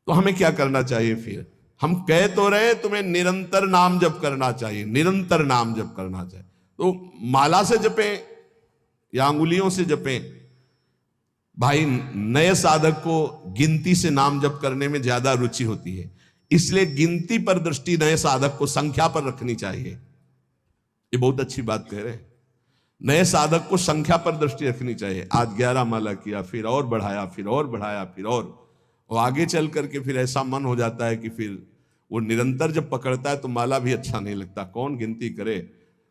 तो हमें क्या करना चाहिए? फिर हम कह तो रहे तुम्हें निरंतर नाम जप करना चाहिए, निरंतर नाम जप करना चाहिए, तो माला से जपें या अंगुलियों से जपें? भाई नए साधक को गिनती से नाम जप करने में ज्यादा रुचि होती है, इसलिए गिनती पर दृष्टि नए साधक को संख्या पर रखनी चाहिए। ये बहुत अच्छी बात कह रहे हैं। नए साधक को संख्या पर दृष्टि रखनी चाहिए। आज 11 माला किया, फिर और बढ़ाया, फिर और बढ़ाया, फिर और आगे चल करके फिर ऐसा मन हो जाता है कि फिर वो निरंतर जब पकड़ता है तो माला भी अच्छा नहीं लगता। कौन गिनती करे,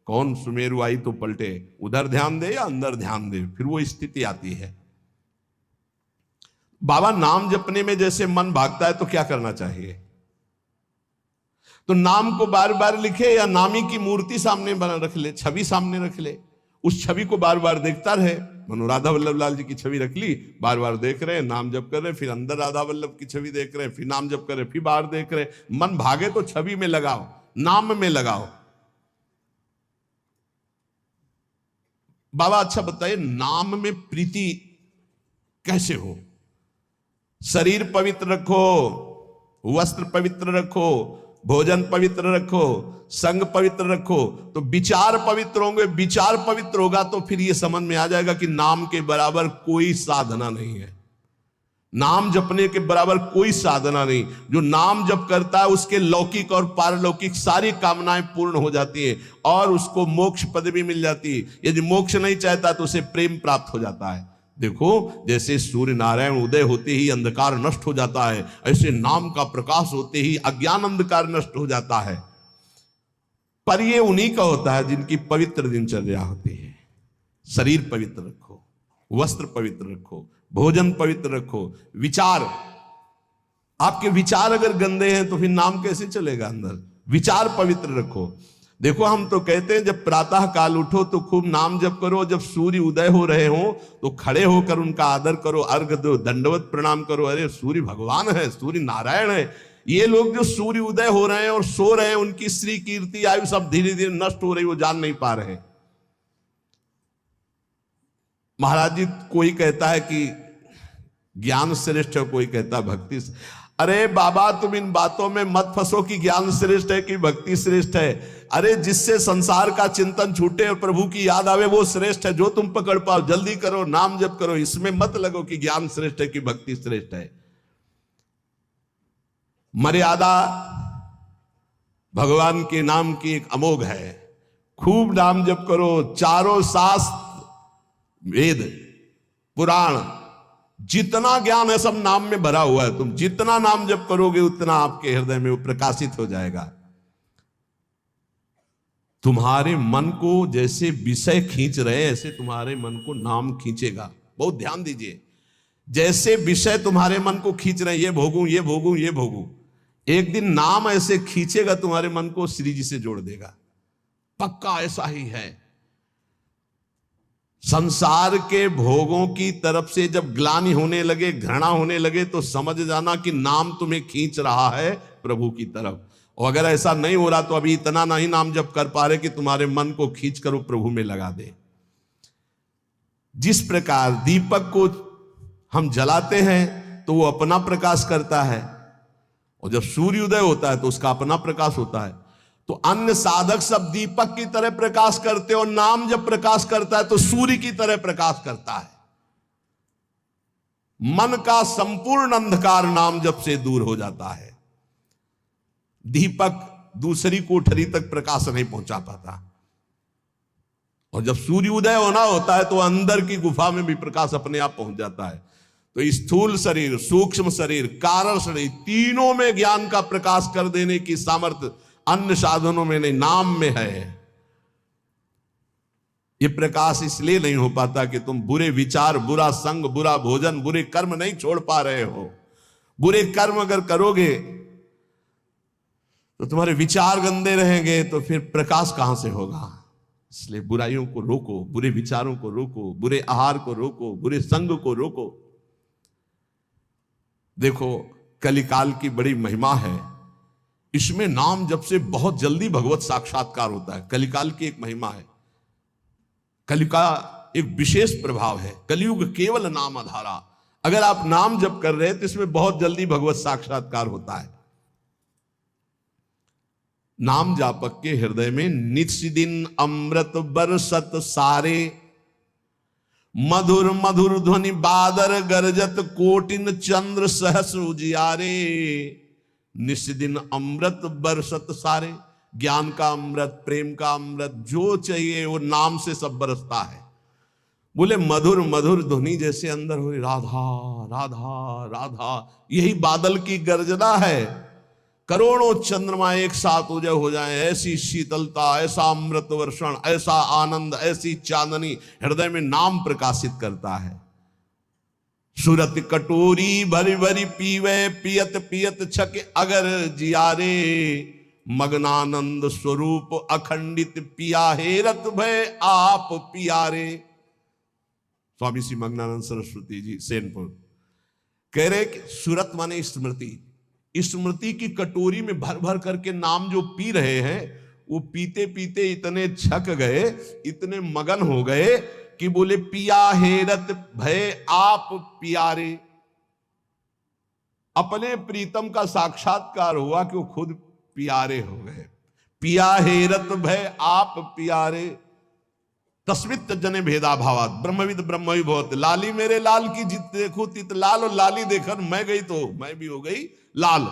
कौन सुमेरु आई तो पलटे, उधर ध्यान दे या अंदर ध्यान दे, फिर वो स्थिति आती है। बाबा नाम जपने में जैसे मन भागता है तो क्या करना चाहिए? तो नाम को बार बार लिखे या नामी की मूर्ति सामने बना रख ले, छवि सामने रख ले, उस छवि को बार बार देखता रहे। मनो राधा वल्लभ लाल जी की छवि रख ली, बार बार देख रहे हैं, नाम जप कर रहे हैं, फिर अंदर राधा वल्लभ की छवि देख रहे हैं, फिर नाम जप कर रहे हैं, फिर बाहर देख रहे हैं। मन भागे तो छवि में लगाओ, नाम में लगाओ। बाबा अच्छा बताइए, नाम में प्रीति कैसे हो? शरीर पवित्र रखो, वस्त्र पवित्र रखो, भोजन पवित्र रखो, संग पवित्र रखो, तो विचार पवित्र होंगे। विचार पवित्र होगा तो फिर ये समझ में आ जाएगा कि नाम के बराबर कोई साधना नहीं है, नाम जपने के बराबर कोई साधना नहीं। जो नाम जप करता है उसके लौकिक और पारलौकिक सारी कामनाएं पूर्ण हो जाती हैं और उसको मोक्ष पदवी मिल जाती है। यदि मोक्ष नहीं चाहता तो उसे प्रेम प्राप्त हो जाता है। देखो, जैसे सूर्य नारायण उदय होते ही अंधकार नष्ट हो जाता है, ऐसे नाम का प्रकाश होते ही अज्ञान अंधकार नष्ट हो जाता है। पर ये उन्हीं का होता है जिनकी पवित्र दिनचर्या होती है। शरीर पवित्र रखो, वस्त्र पवित्र रखो, भोजन पवित्र रखो, विचार, आपके विचार अगर गंदे हैं तो फिर नाम कैसे चलेगा अंदर? विचार पवित्र रखो। देखो, हम तो कहते हैं जब प्रातः काल उठो तो खूब नाम जप करो, जब सूर्य उदय हो रहे हो तो खड़े होकर उनका आदर करो, अर्घ दो, दंडवत प्रणाम करो। अरे सूर्य भगवान है, सूर्य नारायण है। ये लोग जो सूर्य उदय हो रहे हैं और सो रहे हैं, उनकी श्री कीर्ति आयु सब धीरे धीरे नष्ट हो रही, वो जान नहीं पा रहे। महाराज जी, कोई कहता है कि ज्ञान श्रेष्ठ है, कोई कहता है भक्ति। अरे बाबा, तुम इन बातों में मत फंसो कि ज्ञान श्रेष्ठ है कि भक्ति श्रेष्ठ है। अरे जिससे संसार का चिंतन छूटे और प्रभु की याद आवे वो श्रेष्ठ है। जो तुम पकड़ पाओ जल्दी करो, नाम जप करो, इसमें मत लगो कि ज्ञान श्रेष्ठ है कि भक्ति श्रेष्ठ है। मर्यादा भगवान के नाम की एक अमोघ है। खूब नाम जप करो, चारों शास्त्र, वेद, पुराण, जितना ज्ञान है सब नाम में भरा हुआ है। तुम जितना नाम जप करोगे उतना आपके हृदय में वो प्रकाशित हो जाएगा। तुम्हारे मन को जैसे विषय खींच रहे ऐसे तुम्हारे मन को नाम खींचेगा। बहुत ध्यान दीजिए, जैसे विषय तुम्हारे मन को खींच रहे हैं, ये भोगूं, ये भोगूं, ये भोगूं, एक दिन नाम ऐसे खींचेगा तुम्हारे मन को, श्री जी से जोड़ देगा। पक्का ऐसा ही है। संसार के भोगों की तरफ से जब ग्लानि होने लगे, घृणा होने लगे, तो समझ जाना कि नाम तुम्हें खींच रहा है प्रभु की तरफ। और अगर ऐसा नहीं हो रहा तो अभी इतना नहीं नाम जप कर पा रहे कि तुम्हारे मन को खींच कर वो प्रभु में लगा दे। जिस प्रकार दीपक को हम जलाते हैं तो वो अपना प्रकाश करता है, और जब सूर्योदय होता है तो उसका अपना प्रकाश होता है। तो अन्य साधक सब दीपक की तरह प्रकाश करते, और नाम जब प्रकाश करता है तो सूर्य की तरह प्रकाश करता है। मन का संपूर्ण अंधकार नाम जप से दूर हो जाता है। दीपक दूसरी कोठरी तक प्रकाश नहीं पहुंचा पाता, और जब सूर्योदय होना होता है तो अंदर की गुफा में भी प्रकाश अपने आप पहुंच जाता है। तो स्थूल शरीर, सूक्ष्म शरीर, कारण शरीर, तीनों में ज्ञान का प्रकाश कर देने की सामर्थ्य अन्य साधनों में नहीं, नाम में है। ये प्रकाश इसलिए नहीं हो पाता कि तुम बुरे विचार, बुरा संग, बुरा भोजन, बुरे कर्म नहीं छोड़ पा रहे हो। बुरे कर्म अगर करोगे तो तुम्हारे विचार गंदे रहेंगे, तो फिर प्रकाश कहां से होगा? इसलिए बुराइयों को रोको, बुरे विचारों को रोको, बुरे आहार को रोको, बुरे संग को रोको। देखो, कलिकाल की बड़ी महिमा है। इसमें नाम जप से बहुत जल्दी भगवत साक्षात्कार होता है। कलिकाल की एक महिमा है। कलि का एक विशेष प्रभाव है। कलियुग केवल नाम आधारा। अगर आप नाम जप कर रहे हैं तो इसमें बहुत जल्दी भगवत साक्षात्कार होता है। नाम जापक के हृदय में नित्य दिन अमृत बरसत सारे, मधुर मधुर ध्वनि बादर गरजत कोटिन चंद्र सहस उजियारे। नित्य दिन अमृत बरसत सारे, ज्ञान का अमृत, प्रेम का अमृत, जो चाहिए वो नाम से सब बरसता है। बोले मधुर मधुर ध्वनि जैसे अंदर हो, राधा राधा राधा, यही बादल की गर्जना है। करोड़ों चंद्रमा एक साथ उदय हो जाए, ऐसी शीतलता, ऐसा अमृत वर्षण, ऐसा आनंद, ऐसी चांदनी हृदय में नाम प्रकाशित करता है। सुरत कटोरी भरी भरी पीवे, पियत पियत छक अगर जियारे। मगनानंद स्वरूप अखंडित पिया हेरत भय आप पियारे। स्वामी श्री मगनानंद सरस्वती जी सेनपुर कह रहे कि सुरत माने स्मृति, स्मृति की कटोरी में भर भर करके नाम जो पी रहे हैं, वो पीते पीते इतने छक गए, इतने मगन हो गए कि बोले पिया हेरत भय आप पियारे। अपने प्रीतम का साक्षात्कार हुआ कि वो खुद प्यारे हो गए। पिया हेरत भय आप प्यारे, तस्मित जने भेदा भावात, ब्रह्मविद ब्रह्म ही बहुत। लाली मेरे लाल की जित देखो तित लाल, और लाली देखकर मैं गई तो मैं भी हो गई लाल।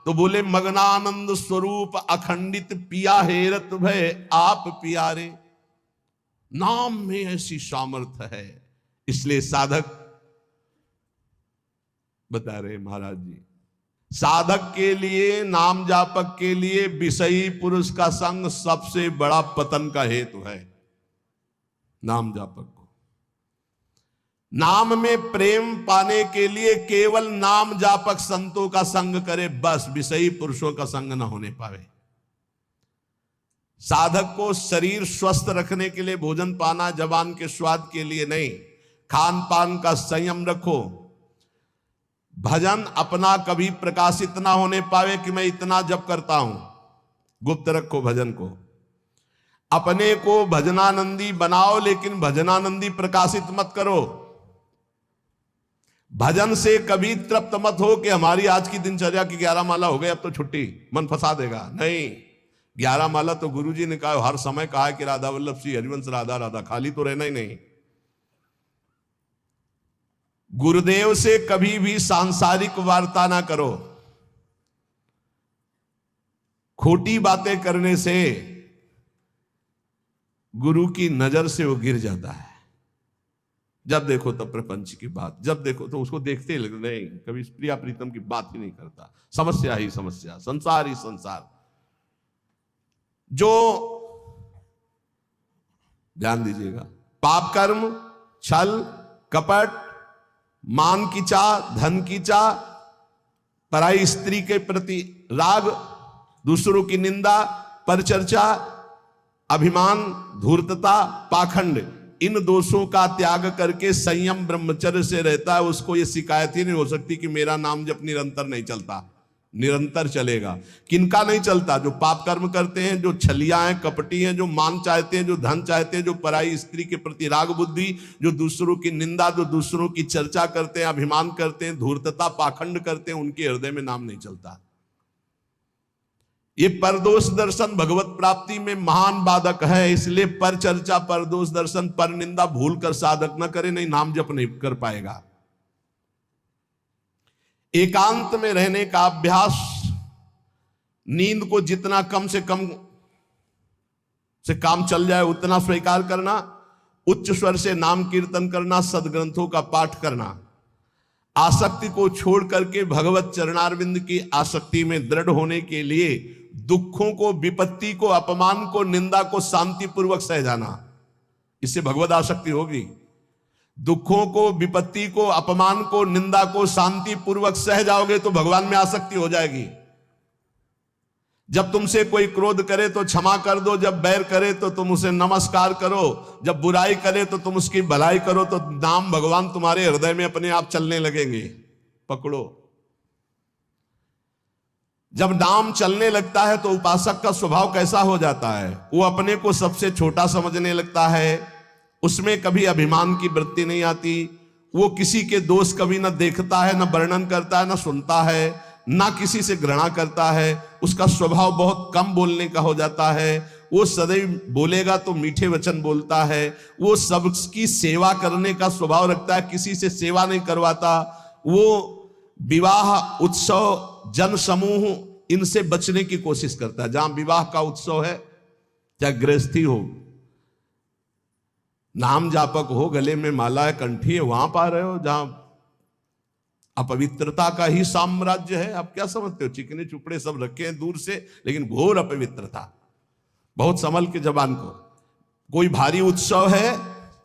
तो बोले मगनानंद स्वरूप अखंडित पिया हेरत भय आप प्यारे। नाम में ऐसी सामर्थ्य है, इसलिए साधक बता रहे महाराज जी, साधक के लिए, नाम जापक के लिए विषयी पुरुष का संग सबसे बड़ा पतन का हेतु है। नाम जापक को नाम में प्रेम पाने के लिए केवल नाम जापक संतों का संग करे, बस विषयी पुरुषों का संग न होने पावे। साधक को शरीर स्वस्थ रखने के लिए भोजन पाना जबान के स्वाद के लिए नहीं, खान पान का संयम रखो। भजन अपना कभी प्रकाशित ना होने पावे कि मैं इतना जप करता हूं, गुप्त रखो भजन को। अपने को भजनानंदी बनाओ, लेकिन भजनानंदी प्रकाशित मत करो। भजन से कभी तृप्त मत हो कि हमारी आज की दिनचर्या की 11 माला हो गई, अब तो छुट्टी, मन फंसा देगा। नहीं, 11 माला तो गुरुजी ने कहा, हर समय कहा है कि राधा वल्लभ श्री हरिवंश राधा राधा, खाली तो रहना ही नहीं। गुरुदेव से कभी भी सांसारिक वार्ता ना करो। खोटी बातें करने से गुरु की नजर से वो गिर जाता है। जब देखो तब प्रपंच की बात, जब देखो तो उसको देखते ही लग नहीं, कभी प्रिया प्रीतम की बात ही नहीं करता। समस्या ही समस्या, संसार ही संसार। जो ध्यान दीजिएगा, पाप कर्म, छल कपट, मान की चाह, धन की चाह, पराई स्त्री के प्रति राग, दूसरों की निंदा, परचर्चा, अभिमान, धूर्तता, पाखंड, इन दोषों का त्याग करके संयम ब्रह्मचर्य से रहता है, उसको ये शिकायत ही नहीं हो सकती कि मेरा नाम जब निरंतर नहीं चलता। निरंतर चलेगा। किनका नहीं चलता? जो पाप कर्म करते हैं, जो छलिया हैं, कपटी हैं, जो मान चाहते हैं, जो धन चाहते हैं, जो पराई स्त्री के प्रति राग बुद्धि, जो दूसरों की निंदा, जो दूसरों की चर्चा करते हैं, अभिमान करते हैं, धूर्तता, पाखंड करते हैं, उनके हृदय में नाम नहीं चलता। ये परदोष दर्शन भगवत प्राप्ति में महान बाधक है। इसलिए पर चर्चा, परदोष दर्शन, पर निंदा भूल कर साधक न करे, नहीं नाम जप नहीं कर पाएगा। एकांत में रहने का अभ्यास, नींद को जितना कम से कम से काम चल जाए उतना स्वीकार करना, उच्च स्वर से नाम कीर्तन करना, सदग्रंथों का पाठ करना, आसक्ति को छोड़ करके भगवत चरणारविंद की आसक्ति में दृढ़ होने के लिए दुखों को, विपत्ति को, अपमान को, निंदा को शांतिपूर्वक सह जाना, इससे भगवत आसक्ति होगी। दुखों को, विपत्ति को, अपमान को, निंदा को शांतिपूर्वक सह जाओगे तो भगवान में आसक्ति हो जाएगी। जब तुमसे कोई क्रोध करे तो क्षमा कर दो, जब बैर करे तो तुम उसे नमस्कार करो, जब बुराई करे तो तुम उसकी भलाई करो, तो नाम भगवान तुम्हारे हृदय में अपने आप चलने लगेंगे। पकड़ो। जब नाम चलने लगता है तो उपासक का स्वभाव कैसा हो जाता है? वो अपने को सबसे छोटा समझने लगता है, उसमें कभी अभिमान की वृत्ति नहीं आती, वो किसी के दोष कभी ना देखता है, ना वर्णन करता है, ना सुनता है, ना किसी से घृणा करता है। उसका स्वभाव बहुत कम बोलने का हो जाता है। वो सदैव बोलेगा तो मीठे वचन बोलता है। वो सबकी सेवा करने का स्वभाव रखता है, किसी से सेवा नहीं करवाता। वो विवाह, उत्सव, जन समूह, इनसे बचने की कोशिश करता है। जहां विवाह का उत्सव है, चाहे गृहस्थी हो, नाम जापक हो, गले में माला है, कंठी है, वहां पा रहे हो जहां अपवित्रता का ही साम्राज्य है। आप क्या समझते हो? चिकने चुपड़े सब रखे हैं दूर से, लेकिन घोर अपवित्रता। बहुत संभल के जबान को। कोई भारी उत्सव है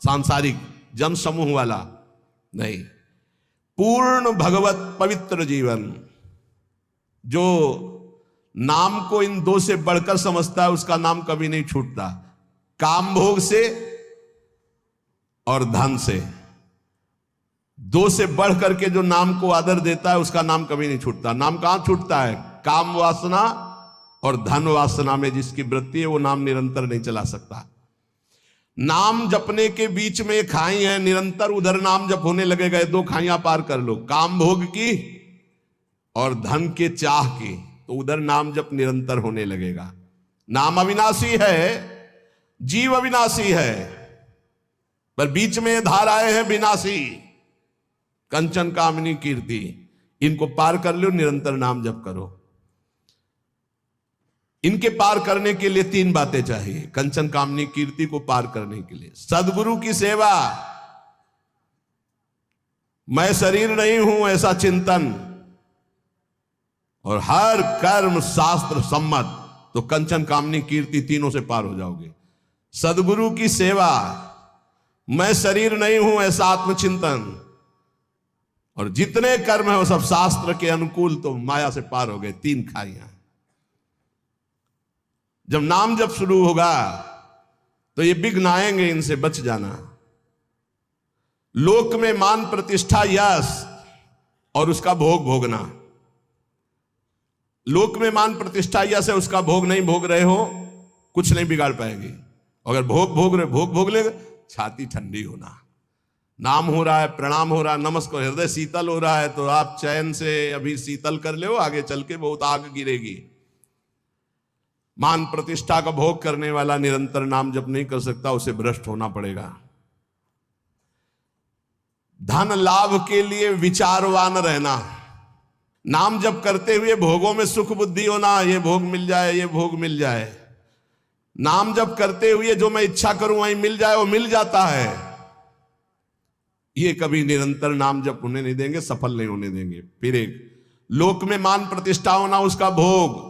सांसारिक जन समूह वाला नहीं, पूर्ण भगवत पवित्र जीवन। जो नाम को इन दो से बढ़कर समझता है, उसका नाम कभी नहीं छूटता। काम भोग से और धन से, दो से बढ़ करके जो नाम को आदर देता है, उसका नाम कभी नहीं छूटता। नाम कहां छूटता है? काम वासना और धन वासना में जिसकी वृत्ति है, वो नाम निरंतर नहीं चला सकता। नाम जपने के बीच में एक खाई है, निरंतर उधर नाम जप होने लगेगा। दो खाइयां पार कर लो, काम भोग की और धन के चाह की, तो उधर नाम जप निरंतर होने लगेगा। नाम अविनाशी है, जीव अविनाशी है, पर बीच में धाराएं हैं विनाशी। कंचन, कामनी, कीर्ति, इनको पार कर लो, निरंतर नाम जप करो। इनके पार करने के लिए तीन बातें चाहिए। कंचन, कामनी, कीर्ति को पार करने के लिए सदगुरु की सेवा, मैं शरीर नहीं हूं ऐसा चिंतन, और हर कर्म शास्त्र सम्मत, तो कंचन, कामनी, कीर्ति तीनों से पार हो जाओगे। सदगुरु की सेवा, मैं शरीर नहीं हूं ऐसा आत्मचिंतन, और जितने कर्म है वो सब शास्त्र के अनुकूल, तो माया से पार हो गए। तीन खाइयां। जब नाम जब शुरू होगा तो ये विघ्न आएंगे, इनसे बच जाना। लोक में मान, प्रतिष्ठा, यश और उसका भोग भोगना। लोक में मान, प्रतिष्ठा, यश है, उसका भोग नहीं भोग रहे हो, कुछ नहीं बिगाड़ पाएगी। अगर भोग भोग ले, छाती ठंडी होना। नाम हो रहा है, प्रणाम हो रहा है, नमस्कार, हृदय शीतल हो रहा है, तो आप चैन से अभी शीतल कर ले, आगे चल के बहुत आग गिरेगी। मान प्रतिष्ठा का भोग करने वाला निरंतर नाम जप नहीं कर सकता, उसे भ्रष्ट होना पड़ेगा। धन लाभ के लिए विचारवान रहना। नाम जप करते हुए भोगों में सुख बुद्धि होना, ये भोग मिल जाए, ये भोग मिल जाए। नाम जप करते हुए जो मैं इच्छा करूं वहीं मिल जाए, वो मिल जाता है। ये कभी निरंतर नाम जप होने नहीं देंगे, सफल नहीं होने देंगे। फिर एक लोक में मान प्रतिष्ठा होना, उसका भोग।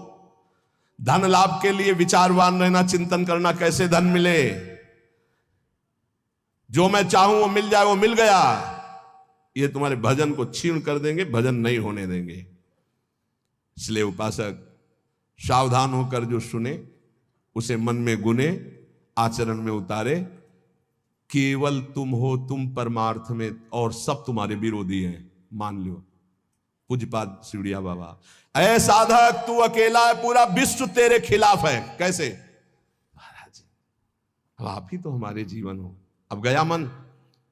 धन लाभ के लिए विचारवान रहना, चिंतन करना कैसे धन मिले, जो मैं चाहूं वो मिल जाए, वो मिल गया। ये तुम्हारे भजन को छीण कर देंगे, भजन नहीं होने देंगे। इसलिए उपासक सावधान होकर जो सुने उसे मन में गुने, आचरण में उतारे। केवल तुम हो, तुम परमार्थ में, और सब तुम्हारे विरोधी हैं, मान लो। पूज्यपाद सिवड़िया बाबा, ऐ साधक तू अकेला है, पूरा विश्व तेरे खिलाफ है। कैसे? महाराज अब आप ही तो हमारे जीवन हो। अब गया मन,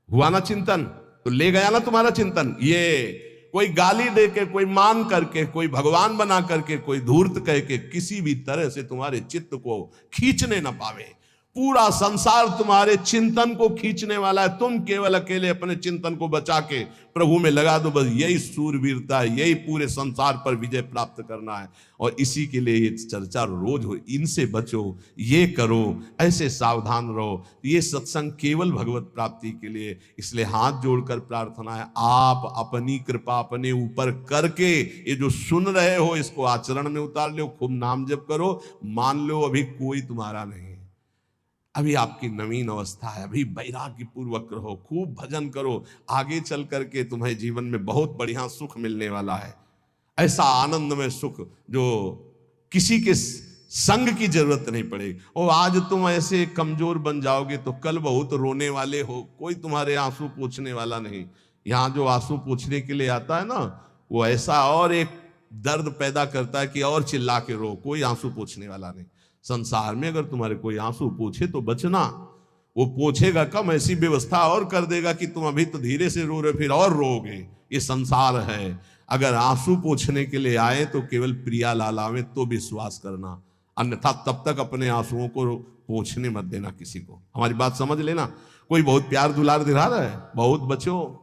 हुआ ना चिंतन, तो ले गया ना तुम्हारा चिंतन। ये कोई गाली दे के, कोई मान करके, कोई भगवान बना करके, कोई धूर्त कह के किसी भी तरह से तुम्हारे चित्त को खींचने ना पावे। पूरा संसार तुम्हारे चिंतन को खींचने वाला है। तुम केवल अकेले अपने चिंतन को बचा के प्रभु में लगा दो, बस यही सूरवीरता है, यही पूरे संसार पर विजय प्राप्त करना है। और इसी के लिए ये चर्चा रोज हो। इनसे बचो, ये करो, ऐसे सावधान रहो। ये सत्संग केवल भगवत प्राप्ति के लिए। इसलिए हाथ जोड़कर प्रार्थना है, आप अपनी कृपा अपने ऊपर करके ये जो सुन रहे हो इसको आचरण में उतार लो। खूब नाम जप करो। मान लो अभी कोई तुम्हारा नहीं, अभी आपकी नवीन अवस्था है, अभी वैराग्य पूर्वक रहो, खूब भजन करो। आगे चल करके तुम्हें जीवन में बहुत बढ़िया सुख मिलने वाला है। ऐसा आनंद में सुख जो किसी के संग की जरूरत नहीं पड़ेगी। और आज तुम ऐसे कमजोर बन जाओगे तो कल बहुत रोने वाले हो, कोई तुम्हारे आंसू पोंछने वाला नहीं। यहाँ जो आंसू पोंछने के लिए आता है ना, वो ऐसा और एक दर्द पैदा करता है कि और चिल्ला के रो, कोई आंसू पोंछने वाला नहीं। संसार में अगर तुम्हारे कोई आंसू पूछे तो बचना, वो पूछेगा कम, ऐसी व्यवस्था और कर देगा कि तुम अभी तो धीरे से रो रहे फिर और रोगे। ये संसार है। अगर आंसू पोंछने के लिए आए तो केवल प्रियालाल आवे तो विश्वास करना, अन्यथा तब तक अपने आंसुओं को पोंछने मत देना किसी को। हमारी बात समझ लेना। कोई बहुत प्यार दुलार दिखा रहा है, बहुत बचो,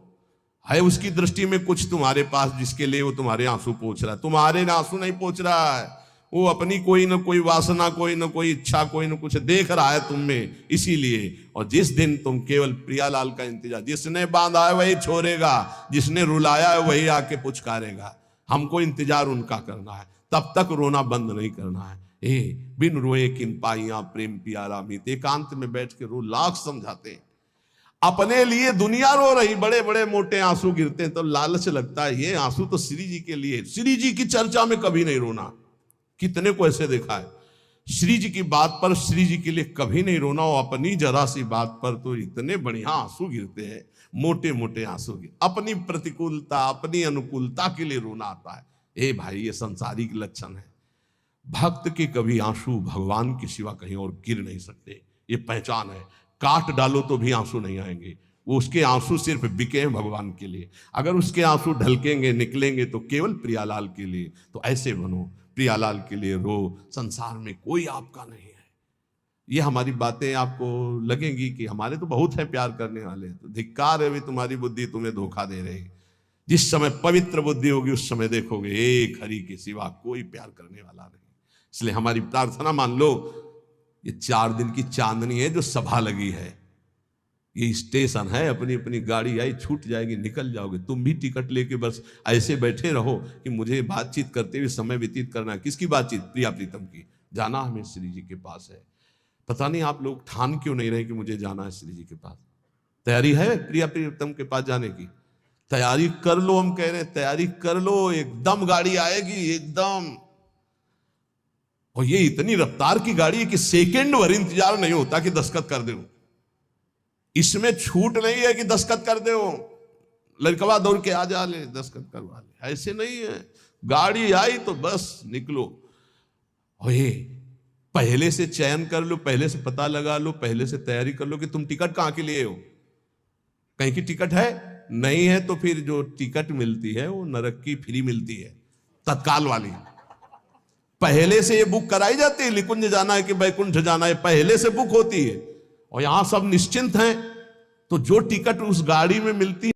है उसकी दृष्टि में कुछ तुम्हारे पास जिसके लिए वो तुम्हारे आंसू पोंछ रहा है। तुम्हारे आंसू नहीं पोंछ रहा है, वो अपनी कोई ना कोई वासना, कोई ना कोई इच्छा, कोई ना कुछ देख रहा है तुम में, इसीलिए। और जिस दिन तुम केवल प्रियालाल का इंतजार, जिसने बांधा है वही छोड़ेगा, जिसने रुलाया है वही आके पुचकारेगा। हमको इंतजार उनका करना है, तब तक रोना बंद नहीं करना है। बिन रोए किन पाइया प्रेम प्यारा मीत, एकांत में बैठ के रो, लाख समझाते हैं। अपने लिए दुनिया रो रही, बड़े बड़े मोटे आंसू गिरते हैं तो लालच लगता है, ये आंसू तो श्री जी के लिए। श्री जी की चर्चा में कभी नहीं रोना। कितने को ऐसे देखा है, श्री जी की बात पर, श्री जी के लिए कभी नहीं रोना, और अपनी जरा सी बात पर तो इतने बढ़िया आंसू गिरते हैं, मोटे मोटे आंसू गिर। अपनी प्रतिकूलता, अपनी अनुकूलता के लिए रोना आता है। भाई, ये संसारिक लक्षण है। भक्त के कभी आंसू भगवान के सिवा कहीं और गिर नहीं सकते, ये पहचान है। काट डालो तो भी आंसू नहीं आएंगे, वो उसके आंसू सिर्फ बिके हैं भगवान के लिए। अगर उसके आंसू ढलकेंगे, निकलेंगे तो केवल प्रियालाल के लिए। तो ऐसे बनो, प्रियालाल के लिए रो, संसार में कोई आपका नहीं है। ये हमारी बातें आपको लगेंगी कि हमारे तो बहुत है प्यार करने वाले, तो धिक्कार है भी तुम्हारी बुद्धि तुम्हें धोखा दे रही। जिस समय पवित्र बुद्धि होगी उस समय देखोगे एक हरि के सिवा कोई प्यार करने वाला नहीं। इसलिए हमारी प्रार्थना मान लो, ये 4 दिन की चांदनी है जो सभा लगी है, ये स्टेशन है, अपनी अपनी गाड़ी आई छूट जाएगी, निकल जाओगे। तुम भी टिकट लेके बस ऐसे बैठे रहो कि मुझे बातचीत करते हुए समय व्यतीत करना है। किसकी बातचीत? प्रिया प्रीतम की। जाना हमें श्री जी के पास है। पता नहीं आप लोग ठान क्यों नहीं रहे कि मुझे जाना है श्री जी के पास। तैयारी है प्रिया प्रीतम के पास जाने की? तैयारी कर लो, हम कह रहे हैं तैयारी कर लो, एकदम गाड़ी आएगी एकदम। और ये इतनी रफ्तार की गाड़ी है कि सेकंड भर इंतजार नहीं होता कि दस्तखत कर दो। इसमें छूट नहीं है कि दस्तखत कर दो, लड़कवा दौड़ के आ जा ले दस्तखत करवा ले, ऐसे नहीं है। गाड़ी आई तो बस निकलो। और ये पहले से चयन कर लो, पहले से पता लगा लो, पहले से तैयारी कर लो कि तुम टिकट कहां के लिए हो। कहीं की टिकट है? नहीं है तो फिर जो टिकट मिलती है वो नरक की फ्री मिलती है, तत्काल वाली। पहले से ये बुक कराई जाती है, निकुंज जाना है कि बैकुंठ जाना है, पहले से बुक होती है। और यहां सब निश्चिंत हैं, तो जो टिकट उस गाड़ी में मिलती है